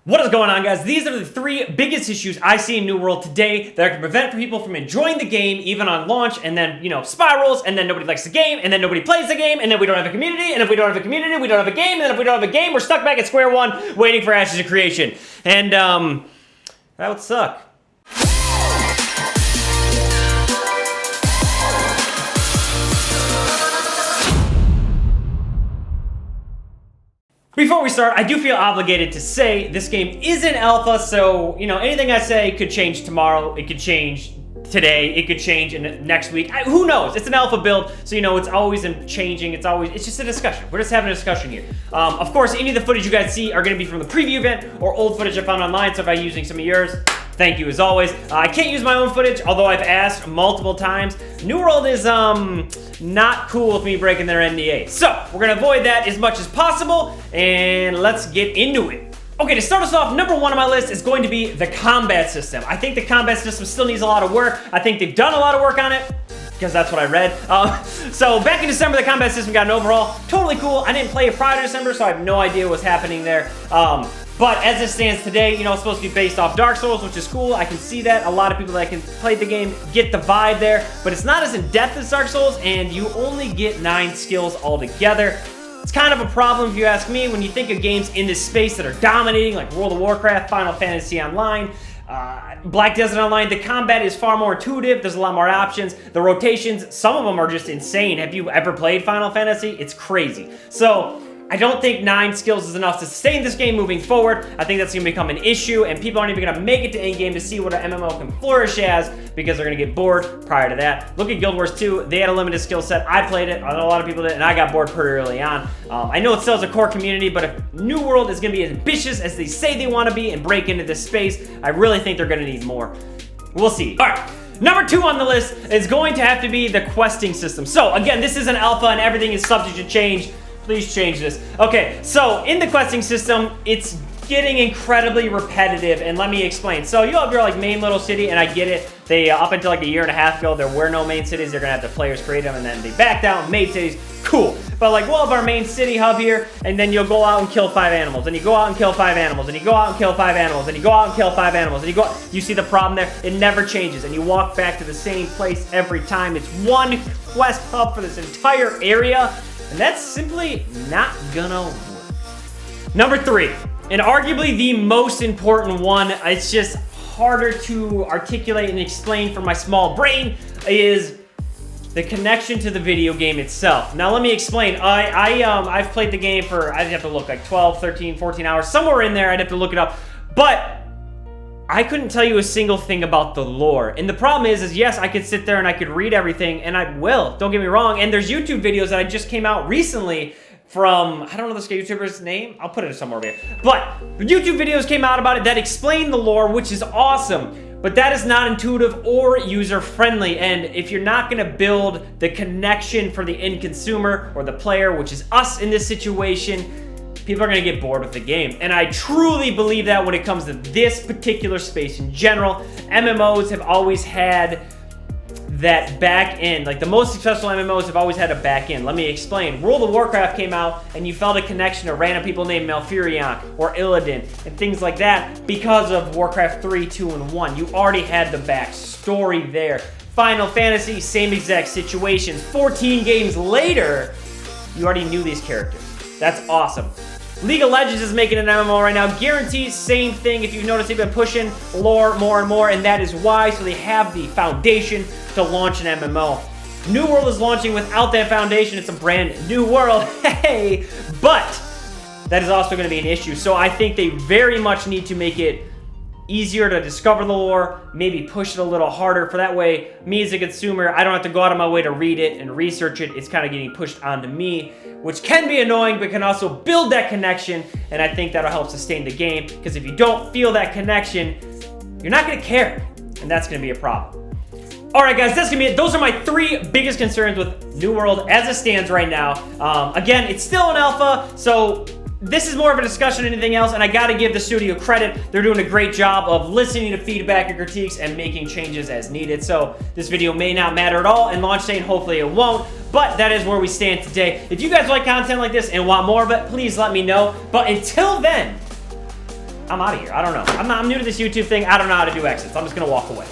What is going on, guys? These are the three biggest issues I see in New World today that can prevent people from enjoying the game even on launch, and then, spirals, and then nobody likes the game, and then nobody plays the game, and then we don't have a community, and if we don't have a community, we don't have a game, and then if we don't have a game, we're stuck back at square one waiting for Ashes of Creation. And, that would suck. Before we start, I do feel obligated to say this game is in alpha, so, anything I say could change tomorrow, it could change today, it could change in next week. Who knows? It's an alpha build, so it's always changing, it's just a discussion. We're just having a discussion here. Of course, any of the footage you guys see are going to be from the preview event or old footage I found online, so if I'm using some of yours, thank you as always. I can't use my own footage, although I've asked multiple times. New World is not cool with me breaking their NDA. So, we're gonna avoid that as much as possible, and let's get into it. Okay, to start us off, number one on my list is going to be the combat system. I think the combat system still needs a lot of work. I think they've done a lot of work on it, because that's what I read. So back in December, the combat system got an overhaul. Totally cool. I didn't play it prior to December, so I have no idea what's happening there. But as it stands today, it's supposed to be based off Dark Souls, which is cool. I can see that. A lot of people that can play the game get the vibe there, but it's not as in-depth as Dark Souls, and you only get 9 skills altogether. It's kind of a problem if you ask me when you think of games in this space that are dominating, like World of Warcraft, Final Fantasy Online, Black Desert Online. The combat is far more intuitive. There's a lot more options. The rotations, some of them are just insane. Have you ever played Final Fantasy? It's crazy. So I don't think 9 skills is enough to sustain this game moving forward. I think that's going to become an issue, and people aren't even going to make it to endgame to see what an MMO can flourish as, because they're going to get bored prior to that. Look at Guild Wars 2. They had a limited skill set. I played it. I know a lot of people did, and I got bored pretty early on. I know it still has a core community, but if New World is going to be as ambitious as they say they want to be and break into this space, I really think they're going to need more. We'll see. All right. Number 2 on the list is going to have to be the questing system. So, again, this is an alpha, and everything is subject to change. Please change this. Okay, so in the questing system, it's getting incredibly repetitive, and let me explain. So you have your main little city, and I get it. They up until a year and a half ago, there were no main cities. They're gonna have the players create them, and then they backed out and made cities. Cool. But we'll have our main city hub here, and then you'll go out and kill 5 animals, and you go out and kill 5 animals, and you go out and kill 5 animals, and you go out and kill 5 animals, and you see the problem there? It never changes, and you walk back to the same place every time. It's one quest hub for this entire area. And that's simply not gonna work. Number 3, and arguably the most important one, it's just harder to articulate and explain for my small brain, is the connection to the video game itself. Now let me explain. I've played the game for, I'd have to look, 12, 13, 14 hours, somewhere in there. I'd have to look it up. But I couldn't tell you a single thing about the lore. And the problem is yes, I could sit there and I could read everything, and I will, don't get me wrong. And there's YouTube videos that I just came out recently from, I don't know this YouTuber's name. I'll put it somewhere over here. But YouTube videos came out about it that explain the lore, which is awesome. But that is not intuitive or user-friendly. And if you're not gonna build the connection for the end consumer or the player, which is us in this situation, people are going to get bored with the game. And I truly believe that when it comes to this particular space in general. MMOs have always had that back end. The most successful MMOs have always had a back end. Let me explain. World of Warcraft came out, and you felt a connection to random people named Malfurion or Illidan and things like that because of Warcraft 3, 2, and 1. You already had the backstory there. Final Fantasy, same exact situation. 14 games later, you already knew these characters. That's awesome. League of Legends is making an MMO right now. Guaranteed, same thing. If you've noticed, they've been pushing lore more and more, and that is why. So they have the foundation to launch an MMO. New World is launching without that foundation. It's a brand new world. Hey! But that is also going to be an issue. So I think they very much need to make it easier to discover the lore, maybe push it a little harder, for that way, me as a consumer, I don't have to go out of my way to read it and research it. It's kind of getting pushed onto me, which can be annoying, but can also build that connection, and I think that'll help sustain the game, because if you don't feel that connection, you're not gonna care, and that's gonna be a problem. Alright guys, that's gonna be it. Those are my 3 biggest concerns with New World as it stands right now. Again, it's still an alpha, so this is more of a discussion than anything else, and I gotta give the studio credit. They're doing a great job of listening to feedback and critiques and making changes as needed. So this video may not matter at all in launch day, and hopefully it won't, but that is where we stand today. If you guys like content like this and want more of it, please let me know. But until then, I'm out of here. I don't know. I'm new to this YouTube thing. I don't know how to do exits. I'm just gonna walk away.